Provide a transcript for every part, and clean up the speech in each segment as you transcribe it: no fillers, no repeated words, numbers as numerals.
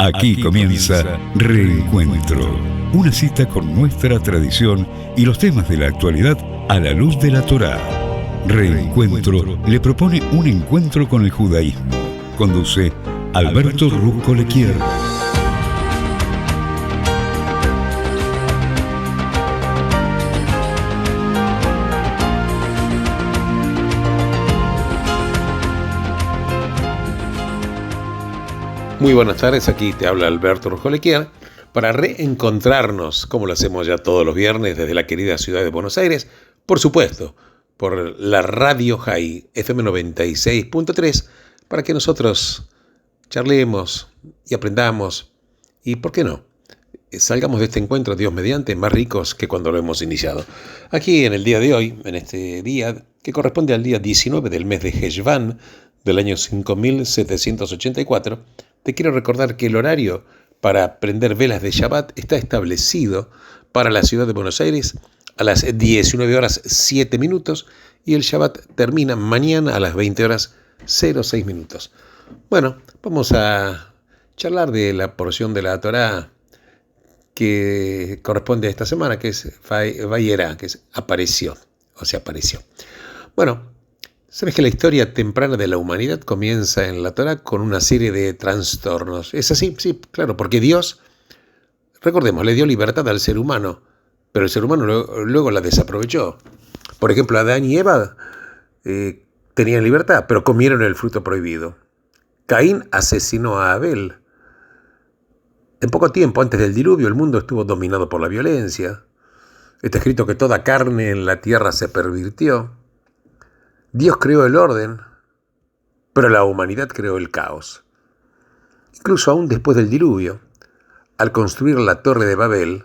Aquí comienza Reencuentro, una cita con nuestra tradición y los temas de la actualidad a la luz de la Torá. Reencuentro le propone un encuentro con el judaísmo. Conduce Alberto Rusco Lequier. Muy buenas tardes, aquí te habla Alberto Rusco Lequier para reencontrarnos, como lo hacemos ya todos los viernes desde la querida ciudad de Buenos Aires, por supuesto, por la Radio High FM 96.3, para que nosotros charlemos y aprendamos y, ¿por qué no?, salgamos de este encuentro, Dios mediante, más ricos que cuando lo hemos iniciado. Aquí en el día de hoy, en este día que corresponde al día 19 del mes de Heshvan del año 5784, te quiero recordar que el horario para prender velas de Shabbat está establecido para la ciudad de Buenos Aires a las 19 horas 7 minutos y el Shabbat termina mañana a las 20 horas 06 minutos. Bueno, vamos a charlar de la porción de la Torá que corresponde a esta semana, que es Vayera, que es apareció. Bueno, ¿sabes que la historia temprana de la humanidad comienza en la Torá con una serie de trastornos? ¿Es así? Sí, claro, porque Dios, recordemos, le dio libertad al ser humano, pero el ser humano luego la desaprovechó. Por ejemplo, Adán y Eva tenían libertad, pero comieron el fruto prohibido. Caín asesinó a Abel. En poco tiempo antes del diluvio, el mundo estuvo dominado por la violencia. Está escrito que toda carne en la tierra se pervirtió. Dios creó el orden, pero la humanidad creó el caos. Incluso aún después del diluvio, al construir la Torre de Babel,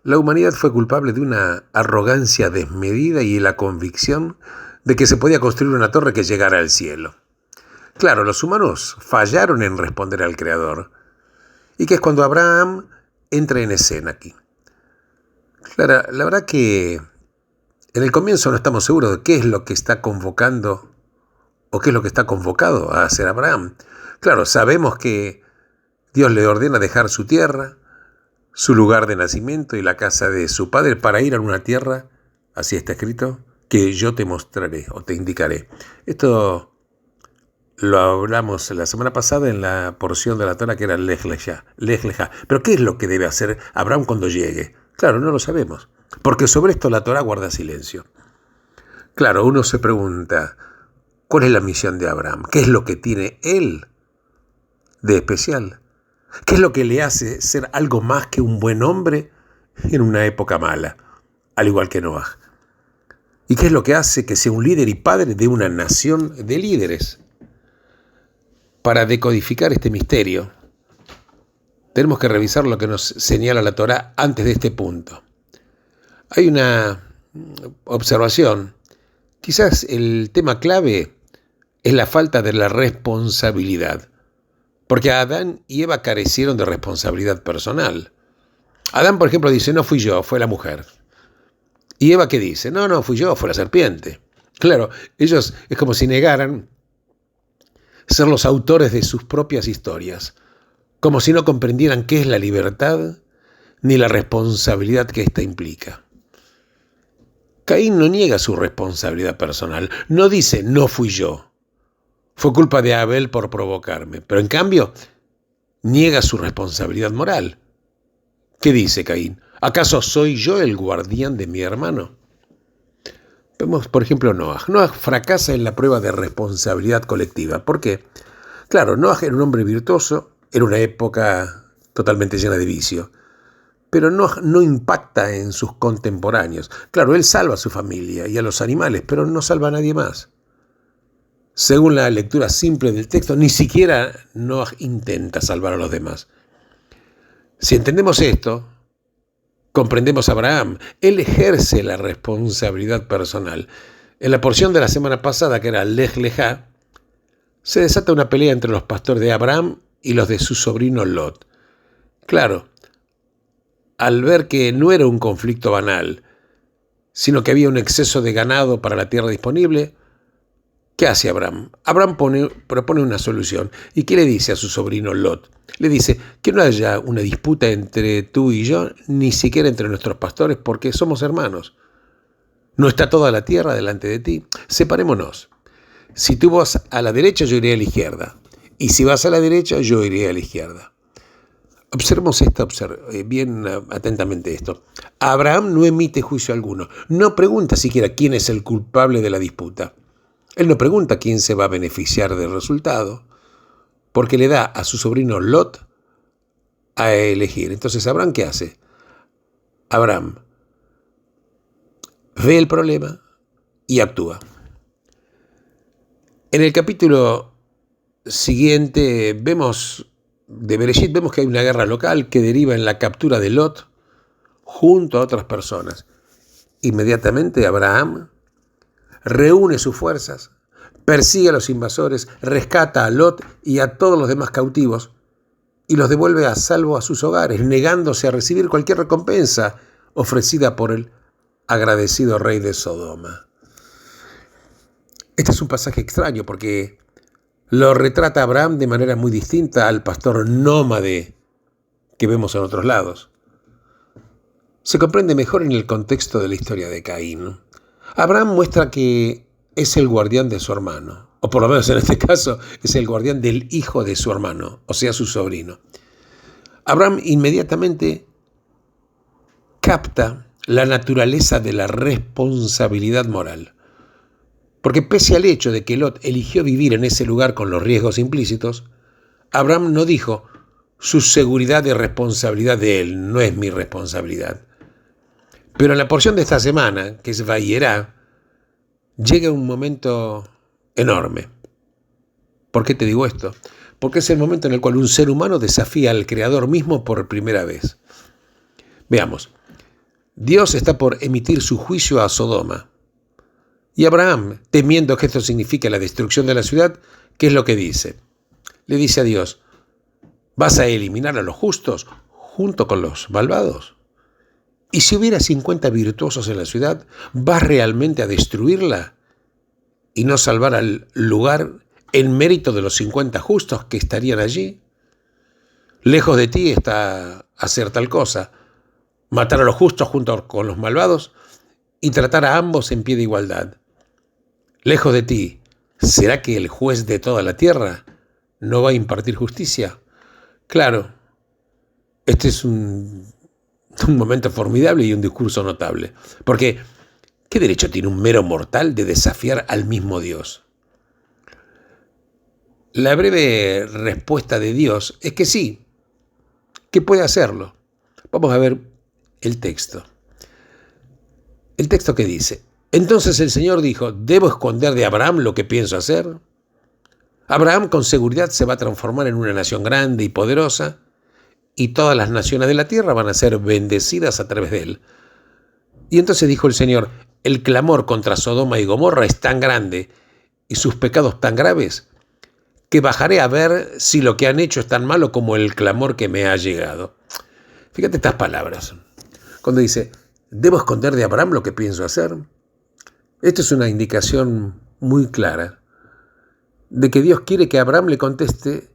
la humanidad fue culpable de una arrogancia desmedida y la convicción de que se podía construir una torre que llegara al cielo. Claro, los humanos fallaron en responder al Creador, y que es cuando Abraham entra en escena aquí. Claro, la verdad que en el comienzo no estamos seguros de qué es lo que está convocando o qué es lo que está convocado a hacer Abraham. Claro, sabemos que Dios le ordena dejar su tierra, su lugar de nacimiento y la casa de su padre para ir a una tierra, así está escrito, que yo te mostraré o te indicaré. Esto lo hablamos la semana pasada en la porción de la Torá que era Lej Lejá. Pero ¿qué es lo que debe hacer Abraham cuando llegue? Claro, no lo sabemos, porque sobre esto la Torá guarda silencio. Claro, uno se pregunta, ¿cuál es la misión de Abraham? ¿Qué es lo que tiene él de especial? ¿Qué es lo que le hace ser algo más que un buen hombre en una época mala, al igual que Noah? ¿Y qué es lo que hace que sea un líder y padre de una nación de líderes? Para decodificar este misterio, tenemos que revisar lo que nos señala la Torá antes de este punto. Hay una observación. Quizás el tema clave es la falta de la responsabilidad, porque Adán y Eva carecieron de responsabilidad personal. Adán, por ejemplo, dice, no fui yo, fue la mujer. ¿Y Eva qué dice? No fui yo, fue la serpiente. Claro, ellos es como si negaran ser los autores de sus propias historias, como si no comprendieran qué es la libertad ni la responsabilidad que ésta implica. Caín no niega su responsabilidad personal, no dice no fui yo, fue culpa de Abel por provocarme, pero en cambio niega su responsabilidad moral. ¿Qué dice Caín? ¿Acaso soy yo el guardián de mi hermano? Vemos, por ejemplo, Noah. Noah fracasa en la prueba de responsabilidad colectiva. ¿Por qué? Claro, Noah era un hombre virtuoso, era una época totalmente llena de vicio, pero Noah no impacta en sus contemporáneos. Claro, él salva a su familia y a los animales, pero no salva a nadie más. Según la lectura simple del texto, ni siquiera Noah intenta salvar a los demás. Si entendemos esto, comprendemos a Abraham. Él ejerce la responsabilidad personal. En la porción de la semana pasada, que era Lej Lejá, se desata una pelea entre los pastores de Abraham y los de su sobrino Lot. Claro, al ver que no era un conflicto banal, sino que había un exceso de ganado para la tierra disponible, ¿Qué hace Abraham? Abraham propone una solución. ¿Y qué le dice a su sobrino Lot? Le dice que no haya una disputa entre tú y yo, ni siquiera entre nuestros pastores, porque somos hermanos. No está toda la tierra delante de ti. Separémonos. Si tú vas a la derecha, yo iré a la izquierda. Y si vas a la derecha, yo iré a la izquierda. Observemos bien atentamente esto. Abraham no emite juicio alguno. No pregunta siquiera quién es el culpable de la disputa. Él no pregunta quién se va a beneficiar del resultado, porque le da a su sobrino Lot a elegir. Entonces, ¿Abraham qué hace? Abraham ve el problema y actúa. En el capítulo siguiente de Bereshit vemos que hay una guerra local que deriva en la captura de Lot junto a otras personas. Inmediatamente Abraham reúne sus fuerzas, persigue a los invasores, rescata a Lot y a todos los demás cautivos y los devuelve a salvo a sus hogares, negándose a recibir cualquier recompensa ofrecida por el agradecido rey de Sodoma. Este es un pasaje extraño porque lo retrata Abraham de manera muy distinta al pastor nómade que vemos en otros lados. Se comprende mejor en el contexto de la historia de Caín. Abraham muestra que es el guardián de su hermano, o por lo menos en este caso es el guardián del hijo de su hermano, o sea, su sobrino. Abraham inmediatamente capta la naturaleza de la responsabilidad moral. Porque pese al hecho de que Lot eligió vivir en ese lugar con los riesgos implícitos, Abraham no dijo, su seguridad y responsabilidad de él no es mi responsabilidad. Pero en la porción de esta semana, que es Vayerá, llega un momento enorme. ¿Por qué te digo esto? Porque es el momento en el cual un ser humano desafía al Creador mismo por primera vez. Veamos, Dios está por emitir su juicio a Sodoma. Y Abraham, temiendo que esto signifique la destrucción de la ciudad, ¿qué es lo que dice? Le dice a Dios, ¿vas a eliminar a los justos junto con los malvados? Y si hubiera 50 virtuosos en la ciudad, ¿vas realmente a destruirla y no salvar al lugar en mérito de los 50 justos que estarían allí? Lejos de ti está hacer tal cosa, matar a los justos junto con los malvados y tratar a ambos en pie de igualdad. Lejos de ti, ¿será que el juez de toda la tierra no va a impartir justicia? Claro, este es un momento formidable y un discurso notable. Porque, ¿qué derecho tiene un mero mortal de desafiar al mismo Dios? La breve respuesta de Dios es que sí, que puede hacerlo. Vamos a ver el texto. El texto que dice, entonces el Señor dijo, ¿debo esconder de Abraham lo que pienso hacer? Abraham con seguridad se va a transformar en una nación grande y poderosa, y todas las naciones de la tierra van a ser bendecidas a través de él. Y entonces dijo el Señor, el clamor contra Sodoma y Gomorra es tan grande y sus pecados tan graves que bajaré a ver si lo que han hecho es tan malo como el clamor que me ha llegado. Fíjate estas palabras. Cuando dice, ¿debo esconder de Abraham lo que pienso hacer? Esto es una indicación muy clara de que Dios quiere que Abraham le conteste,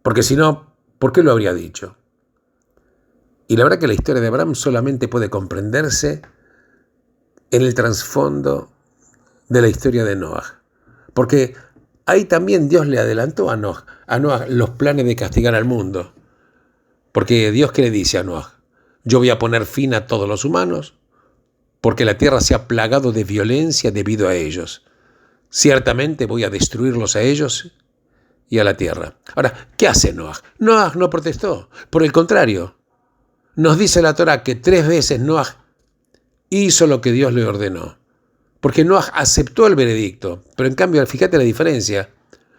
porque si no, ¿por qué lo habría dicho? Y la verdad que la historia de Abraham solamente puede comprenderse en el trasfondo de la historia de Noah. Porque ahí también Dios le adelantó a Noah los planes de castigar al mundo. Porque Dios, ¿qué le dice a Noah? Yo voy a poner fin a todos los humanos, porque la tierra se ha plagado de violencia debido a ellos. Ciertamente voy a destruirlos a ellos y a la tierra. Ahora, ¿qué hace Noah? Noah no protestó. Por el contrario, nos dice la Torá que 3 veces Noah hizo lo que Dios le ordenó. Porque Noah aceptó el veredicto. Pero en cambio, fíjate la diferencia.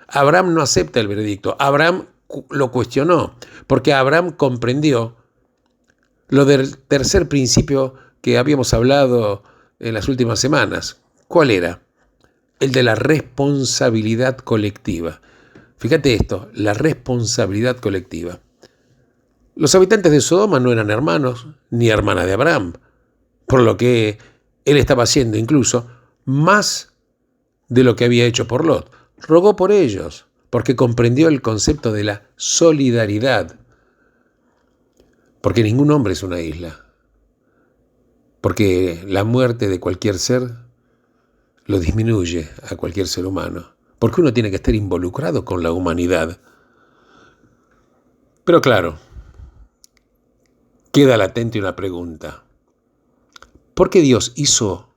Abraham no acepta el veredicto. Abraham lo cuestionó. Porque Abraham comprendió lo del tercer principio que habíamos hablado en las últimas semanas. ¿Cuál era? El de la responsabilidad colectiva. Fíjate esto, la responsabilidad colectiva. Los habitantes de Sodoma no eran hermanos ni hermanas de Abraham, por lo que él estaba haciendo incluso más de lo que había hecho por Lot. Rogó por ellos, porque comprendió el concepto de la solidaridad. Porque ningún hombre es una isla. Porque la muerte de cualquier ser lo disminuye a cualquier ser humano. Porque uno tiene que estar involucrado con la humanidad. Pero claro, queda latente una pregunta. ¿Por qué Dios hizo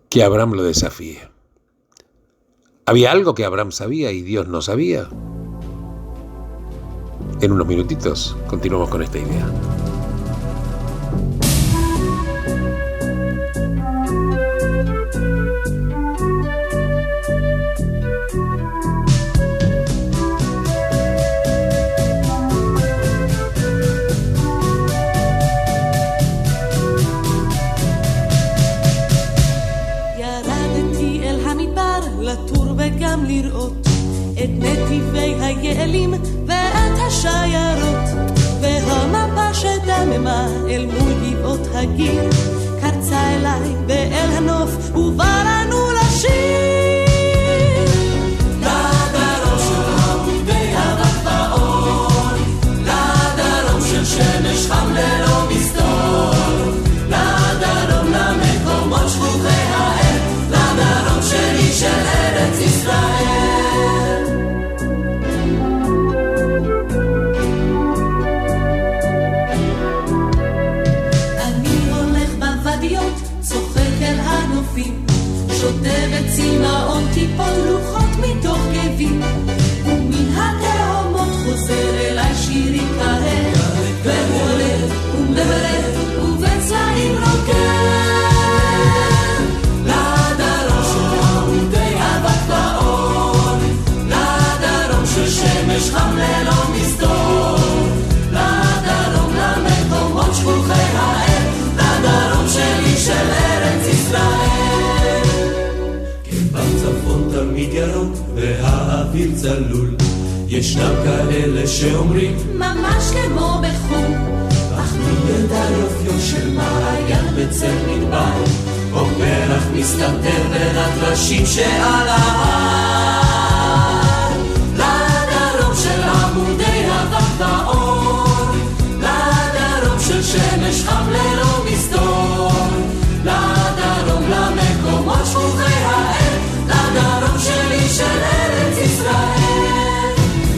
que Abraham lo desafíe? ¿Había algo que Abraham sabía y Dios no sabía? En unos minutitos continuamos con esta idea. וגם לראות את נתיבי היעלים ואת השיירות והמפה שדממה אל מול גבעות הגיר קרצה אליי ואל הנוף ובאנו לשיר לדרום של עמודי הגבעות לדרום של שמש חם ללא מסתור לדרום למקומות שכוחי האל לדרום שלי של ארץ ישראל אני הולך בוודיות צוחק אל הנופים שוטרת צמאון טיפול לוחות מתוך כאבים ומן התהומות חוזר אליי שירי כהד והולך ומהלך ובצלעים רוקד שמש חם ללא מסתור לדרום למקומות שכוחי האל לדרום שלי של ארץ ישראל כן בצפון תמיד ירוק והאוויר צלול ישנם כאלה שאומרים ממש כמו בחו"ל אך מי ידע יופיו של מעיין בצל מדבר או פרח מסתתר בין הטרשים שעל ההר של עמודי אבק באור לדרום של שמש חם ללא מסתור לדרום למקומות שכוחי האל לדרום שלי של ארץ ישראל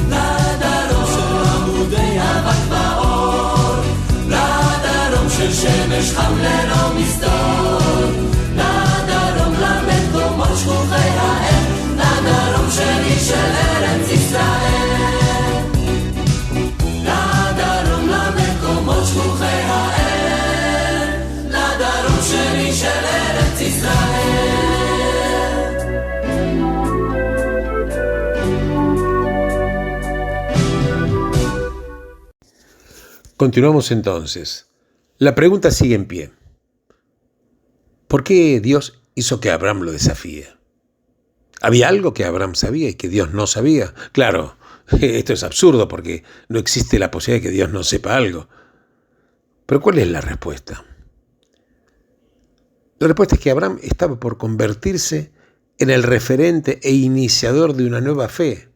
לדרום של עמודי אבק באור לדרום של שמש חם ללא מסתור לדרום למקומות שכוחי האל לדרום שלי של ארץ ישראל Continuamos entonces. La pregunta sigue en pie. ¿Por qué Dios hizo que Abraham lo desafíe? ¿Había algo que Abraham sabía y que Dios no sabía? Claro, esto es absurdo porque no existe la posibilidad de que Dios no sepa algo. Pero ¿cuál es la respuesta? La respuesta es que Abraham estaba por convertirse en el referente e iniciador de una nueva fe.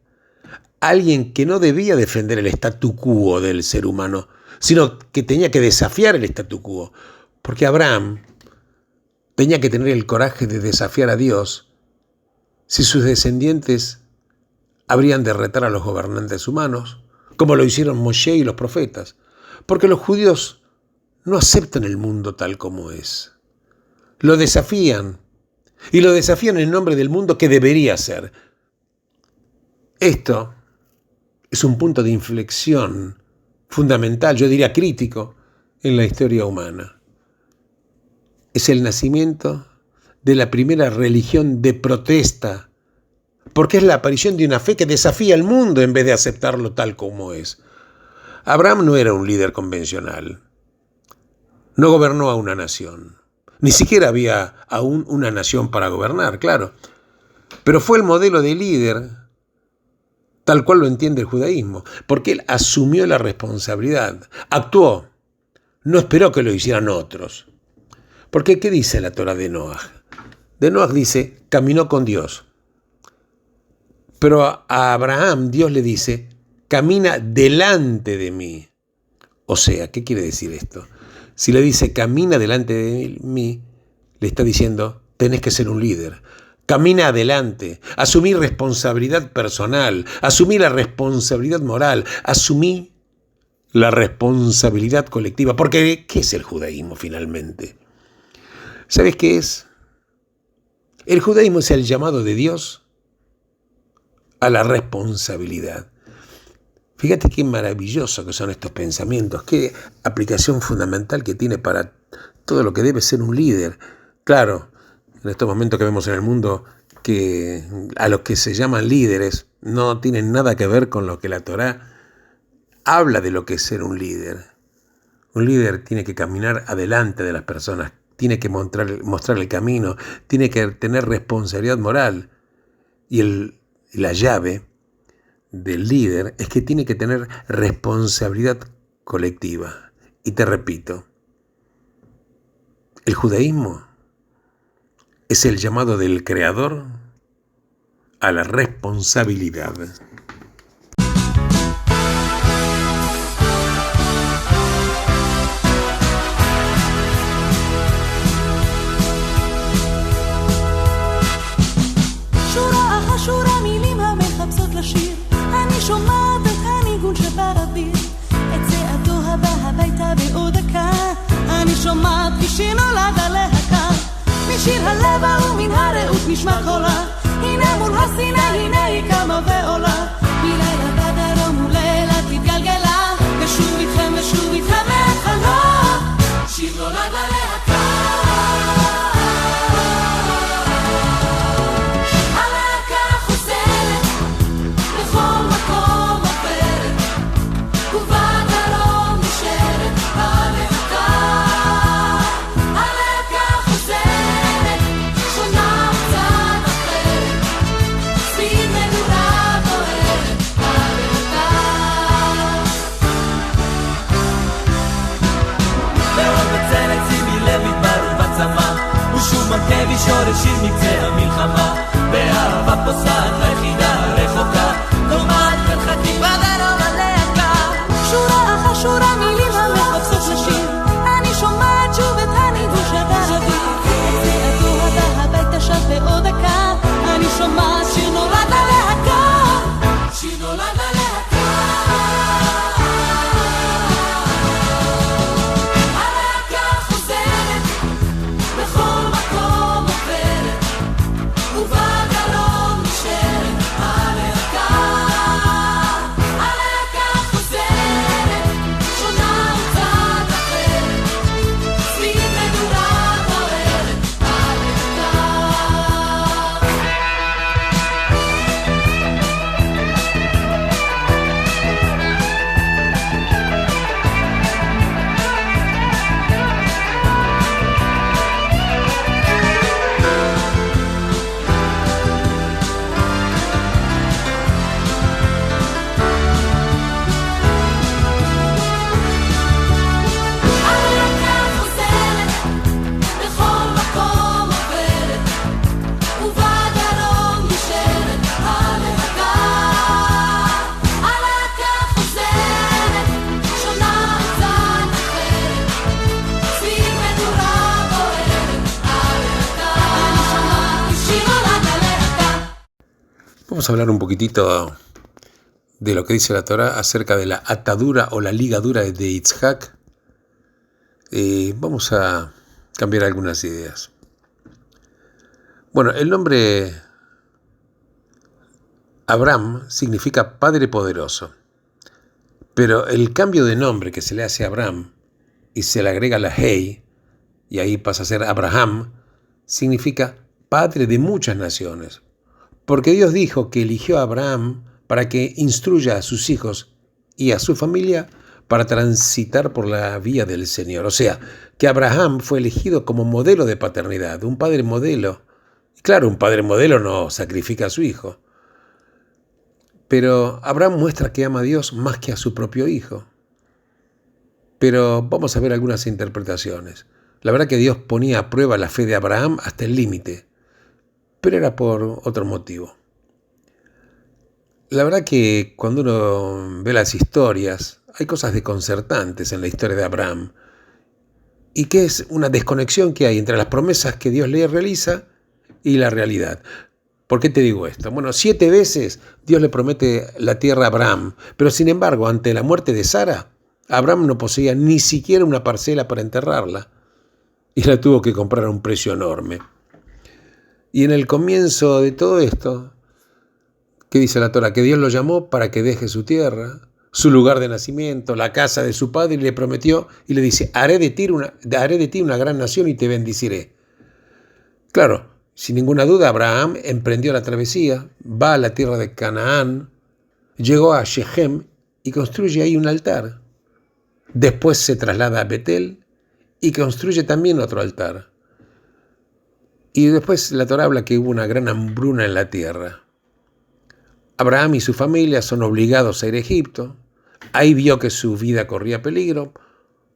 Alguien que no debía defender el statu quo del ser humano, sino que tenía que desafiar el statu quo. Porque Abraham tenía que tener el coraje de desafiar a Dios si sus descendientes habrían de retar a los gobernantes humanos, como lo hicieron Moshe y los profetas. Porque los judíos no aceptan el mundo tal como es. Lo desafían, y lo desafían en nombre del mundo que debería ser. Esto es un punto de inflexión fundamental, yo diría crítico, en la historia humana. Es el nacimiento de la primera religión de protesta, porque es la aparición de una fe que desafía al mundo en vez de aceptarlo tal como es. Abraham no era un líder convencional, no gobernó a una nación. Ni siquiera había aún una nación para gobernar, claro. Pero fue el modelo de líder, tal cual lo entiende el judaísmo, porque él asumió la responsabilidad, actuó, no esperó que lo hicieran otros. Porque, ¿qué dice la Torá de Noaj? de Noaj dice, caminó con Dios. Pero a Abraham Dios le dice, camina delante de mí. O sea, ¿qué quiere decir esto? Si le dice, camina delante de mí, le está diciendo, tenés que ser un líder. Camina adelante, asumí responsabilidad personal, asumí la responsabilidad moral, asumí la responsabilidad colectiva. Porque, ¿qué es el judaísmo finalmente? ¿Sabes qué es? El judaísmo es el llamado de Dios a la responsabilidad. Fíjate qué maravilloso que son estos pensamientos, qué aplicación fundamental que tiene para todo lo que debe ser un líder. Claro, en estos momentos que vemos en el mundo que a los que se llaman líderes no tienen nada que ver con lo que la Torá habla de lo que es ser un líder. Un líder tiene que caminar adelante de las personas, tiene que mostrar el camino, tiene que tener responsabilidad moral. Y la llave del líder es que tiene que tener responsabilidad colectiva. Y te repito, el judaísmo es el llamado del Creador a la responsabilidad. שורה אחר שורה מילים המחפשות לשיר, אני שומעת את הניגון שבאוויר, את צעדו הבא הביתה בעוד דקה, אני שומעת כי שיר נולד הלהקה, משיר הלב ההוא מן הרעות נשמע קולה, הנה מול הסיני הנה היא קמה ועולה, מלילה בדרום ולילה תתגלגלה, ושוב איתכם מההתחלה, שיר נולד הלהקה. מכה ושורשים מקצה המלחמה, באהבה פוסעת ליחידה רחוקה, נאמר מרחקים בדרום הלהקה. שורה אחר שורה מילים המחפשות לשיר, אני שומעת שוב את הניגון שבאוויר, את צעדו הבא הביתה שב בעוד דקה, אני שומעת שיר נולד הלהקה, שיר נולד הלהקה. Vamos a hablar un poquitito de lo que dice la Torá acerca de la atadura o la ligadura de Yitzhak. Vamos a cambiar algunas ideas. Bueno, el nombre Abraham significa Padre Poderoso, pero el cambio de nombre que se le hace a Abraham y se le agrega la Hei, y ahí pasa a ser Abraham, significa Padre de muchas naciones. Porque Dios dijo que eligió a Abraham para que instruya a sus hijos y a su familia para transitar por la vía del Señor. O sea, que Abraham fue elegido como modelo de paternidad, un padre modelo. Claro, un padre modelo no sacrifica a su hijo. Pero Abraham muestra que ama a Dios más que a su propio hijo. Pero vamos a ver algunas interpretaciones. La verdad que Dios ponía a prueba la fe de Abraham hasta el límite. pero era por otro motivo. La verdad que cuando uno ve las historias, hay cosas desconcertantes en la historia de Abraham, y que es una desconexión que hay entre las promesas que Dios le realiza y la realidad. ¿Por qué te digo esto? Bueno, 7 veces Dios le promete la tierra a Abraham, pero sin embargo, ante la muerte de Sara, Abraham no poseía ni siquiera una parcela para enterrarla, y la tuvo que comprar a un precio enorme. Y en el comienzo de todo esto, ¿qué dice la Torá? Que Dios lo llamó para que deje su tierra, su lugar de nacimiento, la casa de su padre, y le prometió, y le dice, haré de ti una gran nación y te bendeciré. Claro, sin ninguna duda, Abraham emprendió la travesía, va a la tierra de Canaán, llegó a Shechem y construye ahí un altar. Después se traslada a Betel y construye también otro altar. Y después la Torá habla que hubo una gran hambruna en la tierra. Abraham y su familia son obligados a ir a Egipto. Ahí vio que su vida corría peligro,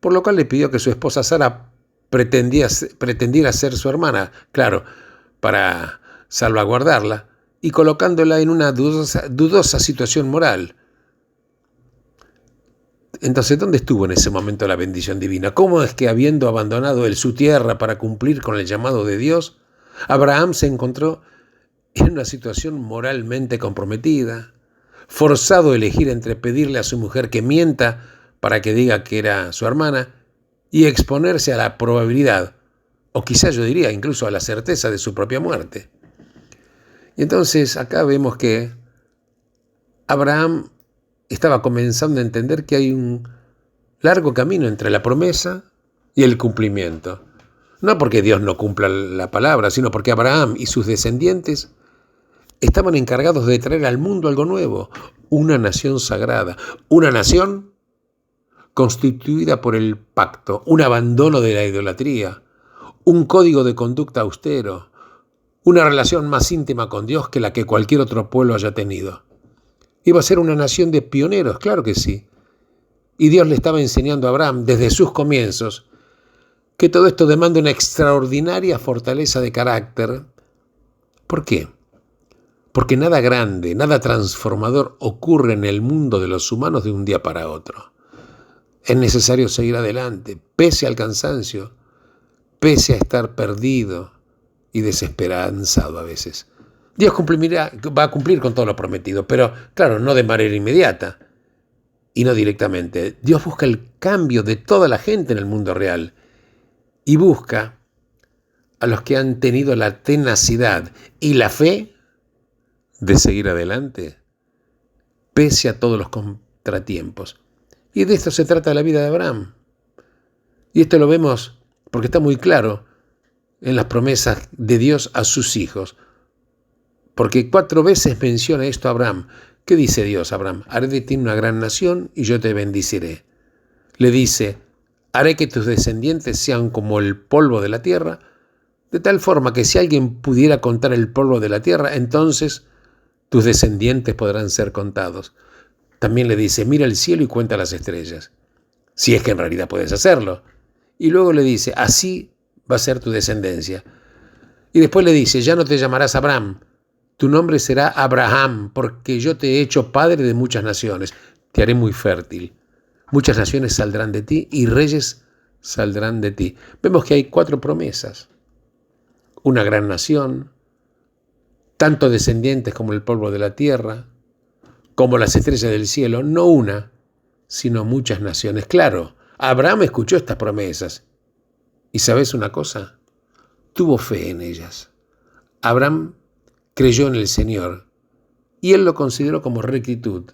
por lo cual le pidió que su esposa Sara pretendiera ser su hermana, claro, para salvaguardarla, y colocándola en una dudosa situación moral. Entonces, ¿dónde estuvo en ese momento la bendición divina? ¿Cómo es que, habiendo abandonado él su tierra para cumplir con el llamado de Dios, Abraham se encontró en una situación moralmente comprometida, forzado a elegir entre pedirle a su mujer que mienta para que diga que era su hermana y exponerse a la probabilidad, o quizás yo diría incluso a la certeza de su propia muerte? Y entonces acá vemos que Abraham estaba comenzando a entender que hay un largo camino entre la promesa y el cumplimiento. No porque Dios no cumpla la palabra, sino porque Abraham y sus descendientes estaban encargados de traer al mundo algo nuevo, una nación sagrada, una nación constituida por el pacto, un abandono de la idolatría, un código de conducta austero, una relación más íntima con Dios que la que cualquier otro pueblo haya tenido. Iba a ser una nación de pioneros, claro que sí. Y Dios le estaba enseñando a Abraham desde sus comienzos que todo esto demanda una extraordinaria fortaleza de carácter. ¿Por qué? Porque nada grande, nada transformador ocurre en el mundo de los humanos de un día para otro. Es necesario seguir adelante, pese al cansancio, pese a estar perdido y desesperanzado a veces. Dios va a cumplir con todo lo prometido, pero claro, no de manera inmediata y no directamente. Dios busca el cambio de toda la gente en el mundo real y busca a los que han tenido la tenacidad y la fe de seguir adelante, pese a todos los contratiempos. Y de esto se trata la vida de Abraham. Y esto lo vemos porque está muy claro en las promesas de Dios a sus hijos. Porque 4 veces menciona esto a Abraham. ¿Qué dice Dios a Abraham? Haré de ti una gran nación y yo te bendeciré. Le dice, haré que tus descendientes sean como el polvo de la tierra, de tal forma que si alguien pudiera contar el polvo de la tierra, entonces tus descendientes podrán ser contados. También le dice, mira el cielo y cuenta las estrellas, si es que en realidad puedes hacerlo. Y luego le dice, así va a ser tu descendencia. Y después le dice, ya no te llamarás Abraham, tu nombre será Abraham, porque yo te he hecho padre de muchas naciones, te haré muy fértil. Muchas naciones saldrán de ti y reyes saldrán de ti. Vemos que hay 4 promesas. Una gran nación, tanto descendientes como el polvo de la tierra, como las estrellas del cielo, no una, sino muchas naciones. Claro, Abraham escuchó estas promesas. ¿Y sabes una cosa? Tuvo fe en ellas. Abraham creyó en el Señor y él lo consideró como rectitud.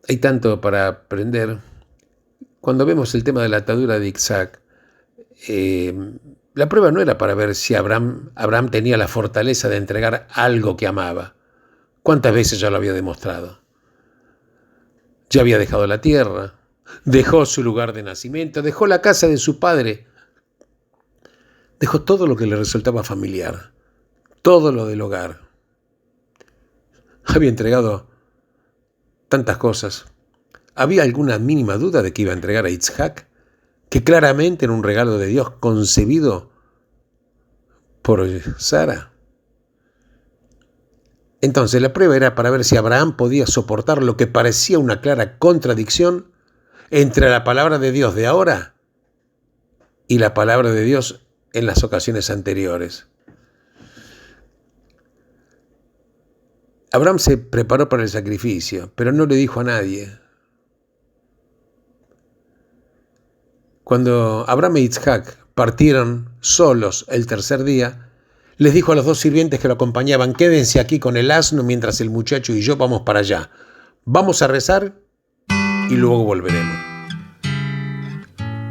Hay tanto para aprender. Cuando vemos el tema de la atadura de Isaac, la prueba no era para ver si Abraham tenía la fortaleza de entregar algo que amaba. ¿Cuántas veces ya lo había demostrado? Ya había dejado la tierra, dejó su lugar de nacimiento, dejó la casa de su padre, dejó todo lo que le resultaba familiar, todo lo del hogar. Había entregado tantas cosas. ¿Había alguna mínima duda de que iba a entregar a Isaac? Que claramente era un regalo de Dios concebido por Sara. Entonces la prueba era para ver si Abraham podía soportar lo que parecía una clara contradicción entre la palabra de Dios de ahora y la palabra de Dios en las ocasiones anteriores. Abraham se preparó para el sacrificio, pero no le dijo a nadie. Cuando Abraham e Isaac partieron solos el tercer día, les dijo a los dos sirvientes que lo acompañaban: quédense aquí con el asno mientras el muchacho y yo vamos para allá. Vamos a rezar y luego volveremos.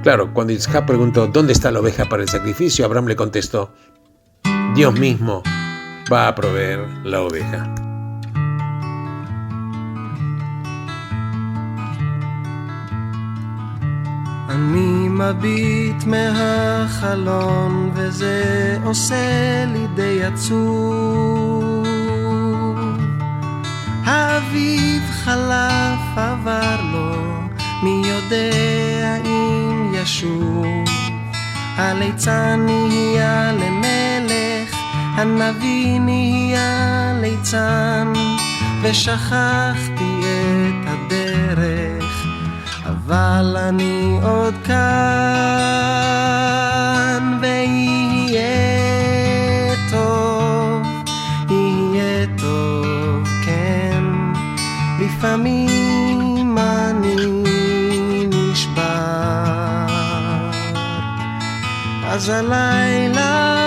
Claro, cuando Isaac preguntó ¿dónde está la oveja para el sacrificio?, Abraham le contestó: Dios mismo va a proveer la oveja. אני מביט מהחלון וזה עושה לי די עצוב. האביב חלף עבר לו, מי יודע אם ישוב. הליצן נהיה למלך, הנביא נהיה ליצן, ושכחתי את הדרך, אבל אני עוד כאן, ויהיה טוב, יהיה טוב, כן, לפעמים אני נשבר, אז הלילה,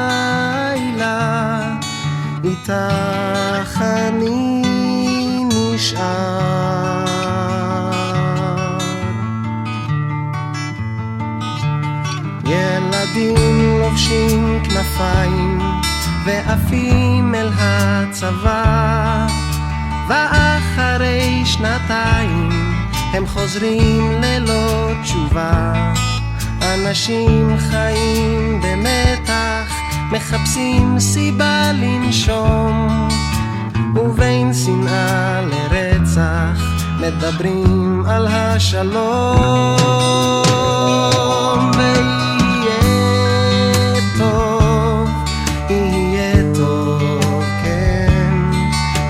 הלילה, איתך אני נשאר. ילדים לובשים כנפיים ועפים אל הצבא, ואחרי שנתיים הם חוזרים ללא תשובה. אנשים חיים במתח, מחפשים סיבה לנשום, ובין שנאה לרצח מדברים על השלום. ויהיה טוב, יהיה טוב, כן,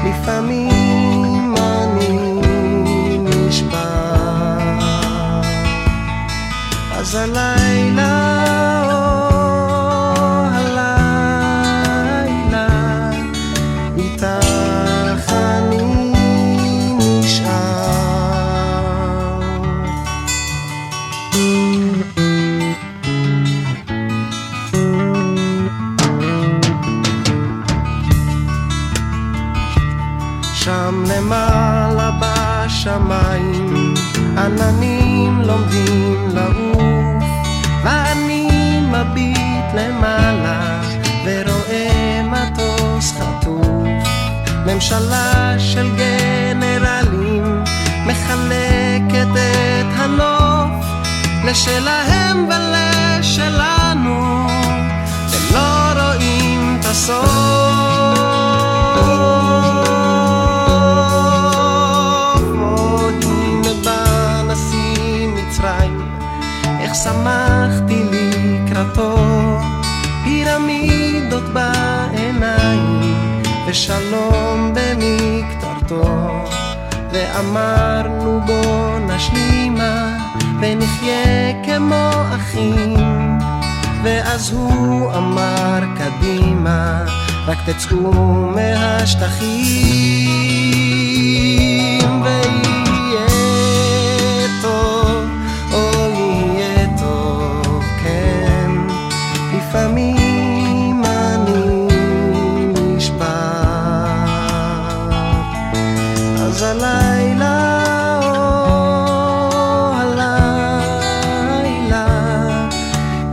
לפעמים אני נשבר, אז הלילה, הלילה, איתך אני נשאר. שם למעלה בשמיים עננים לומדים לעוף, ואני מביט למעלה ורואה מטוס חטוף. ממשלה של גנרלים מחלקת את הנוף לשלהם ולשלנו, ולא רואים את הסוף. איך שמחתי לקראתו, פירמידות בעיניים ושלום במקטרתו, ואמרנו בוא נשלימה ונחיה כמו אחים. ואז הוא אמר קדימה, רק תצאו מהשטחים. ויהיה טוב, לפעמים אני נשבר, אז הלילה, הלילה,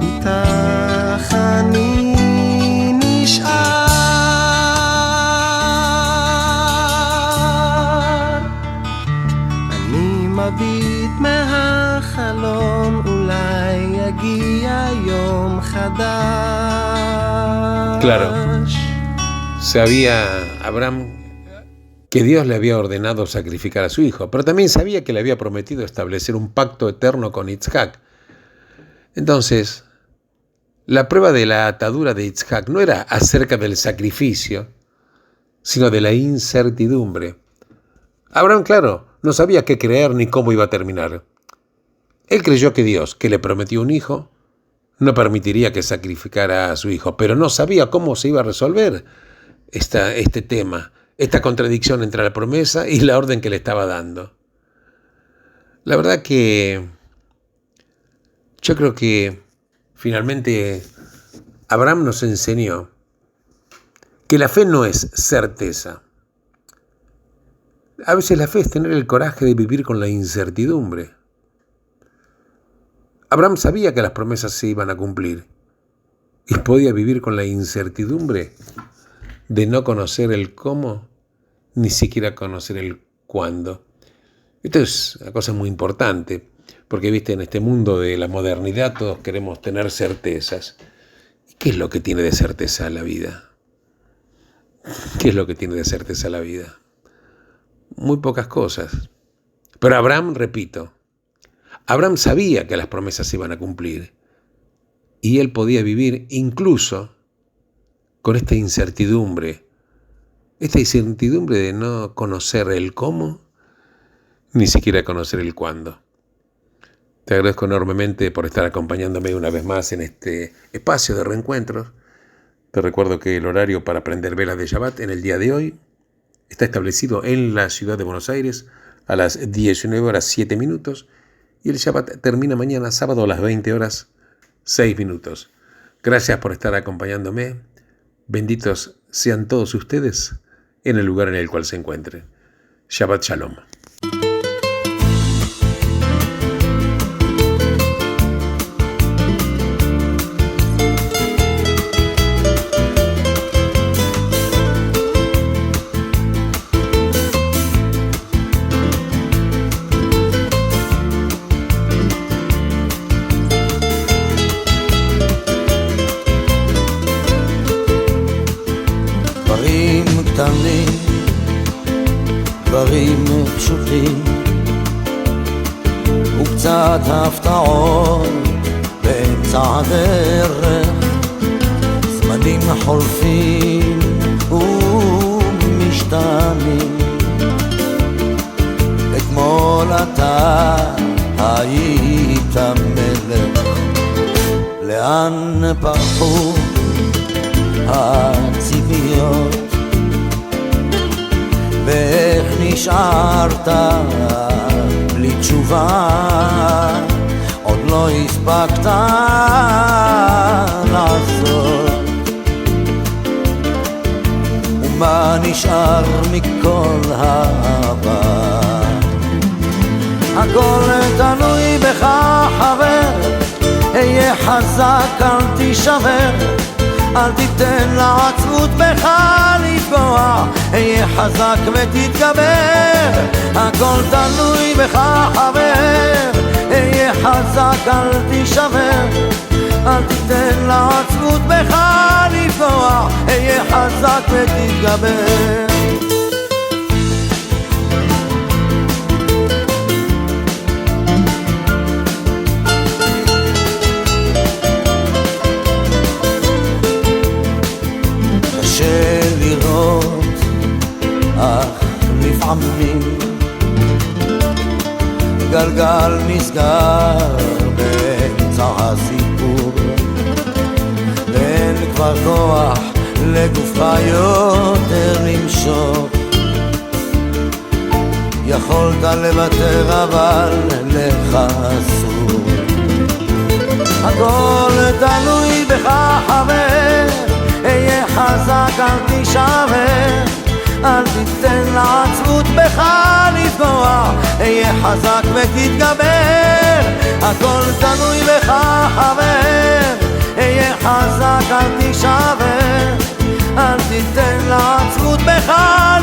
איתך אני נשאר. אני מביט מהחלון, אולי יגיע יום חדש. Claro, sabía Abraham que Dios le había ordenado sacrificar a su hijo, pero también sabía que le había prometido establecer un pacto eterno con Isaac. Entonces, La prueba de la atadura de Yitzhak no era acerca del sacrificio, sino de la incertidumbre. Abraham, claro, no sabía qué creer ni cómo iba a terminar. Él creyó que Dios, que le prometió un hijo, no permitiría que sacrificara a su hijo, pero no sabía cómo se iba a resolver este tema, esta contradicción entre la promesa y la orden que le estaba dando. La verdad que yo creo que finalmente Abraham nos enseñó que la fe no es certeza. A veces la fe es tener el coraje de vivir con la incertidumbre. Abraham sabía que las promesas se iban a cumplir y podía vivir con la incertidumbre de no conocer el cómo, ni siquiera conocer el cuándo. Esto es una cosa muy importante, porque viste, en este mundo de la modernidad todos queremos tener certezas. ¿Y qué es lo que tiene de certeza la vida? ¿Qué es lo que tiene de certeza la vida? Muy pocas cosas. Pero Abraham, repito, Abraham sabía que las promesas se iban a cumplir y él podía vivir incluso con esta incertidumbre de no conocer el cómo, ni siquiera conocer el cuándo. Te agradezco enormemente por estar acompañándome una vez más en este espacio de reencuentros. Te recuerdo que el horario para prender velas de Shabbat en el día de hoy está establecido en la ciudad de Buenos Aires a las 19:07 y el Shabbat termina mañana sábado a las 20:06. Gracias por estar acompañándome. Benditos sean todos ustedes en el lugar en el cual se encuentren. Shabbat Shalom. דברים פשוטים וקצת הפתעות באמצע הדרך, זמנים חולפים ומשתנים. אתמול אתה היית מלך, לאן פרחו הציפיות ואיך נשארת בלי תשובה, עוד לא הספקת לעשות. ומה נשאר מכל העבר? הכל תלוי בך חבר, היה חזק אל תישבר, אל תיתן לעצמות בך לפגוע, היה חזק ותתגבר. הכל תלוי בך חבר, היה חזק אל תישבר, אל תיתן לעצמות בך לפגוע, היה חזק ותתגבר. אך לפעמים גלגל נסגר באמצע הסיפור, ואין כבר כוח לגופך יותר למשוך. יכולת לוותר אבל לך אסור. הכל תלוי בך חבר, היה חזק אל תישבר, אל תיתן לעצמות בך לפגוע, היה חזק ותתגבר. הכל תלוי בך חבר, היה חזק אל תישבר, אל תיתן לעצמות בך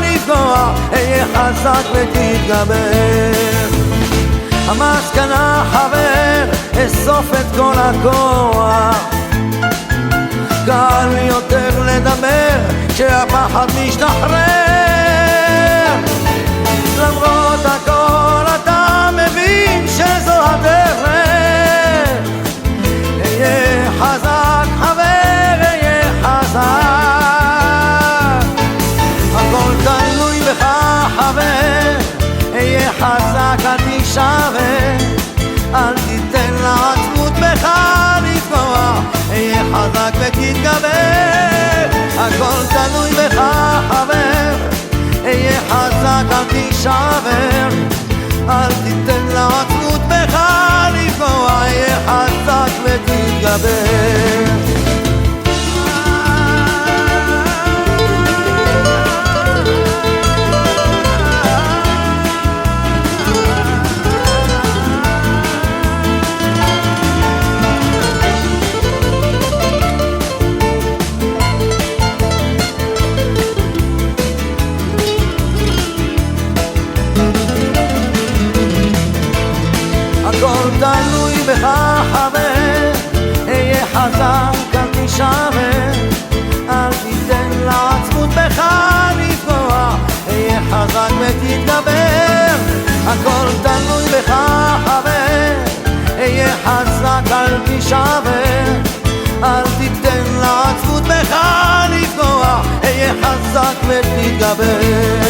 לפגוע, היה חזק ותתגבר. המסקנה חבר, אסוף את כל הכוח, קל יותר לדבר כשהפחד משתחרר. למרות הכל אתה מבין שזו הדרך, היה חזק חזק אל תישבר, אל תיתן לעצמות בך לפגוע, היה חזק ותתגבר, הכל תלוי בך חבר, היה חזק אל תישבר, אל תיתן לעצמות בך לפגוע, היה חזק ותתגבר. הכל תלוי בך חבר, היה חזק אל תישבר, אל תיתן לעצמות בך לפגוע, היה חזק ותתגבר, הכל תלוי בך חבר, היה חזק אל תישבר, אל תיתן לעצמות בך לפגוע, היה חזק ותתגבר.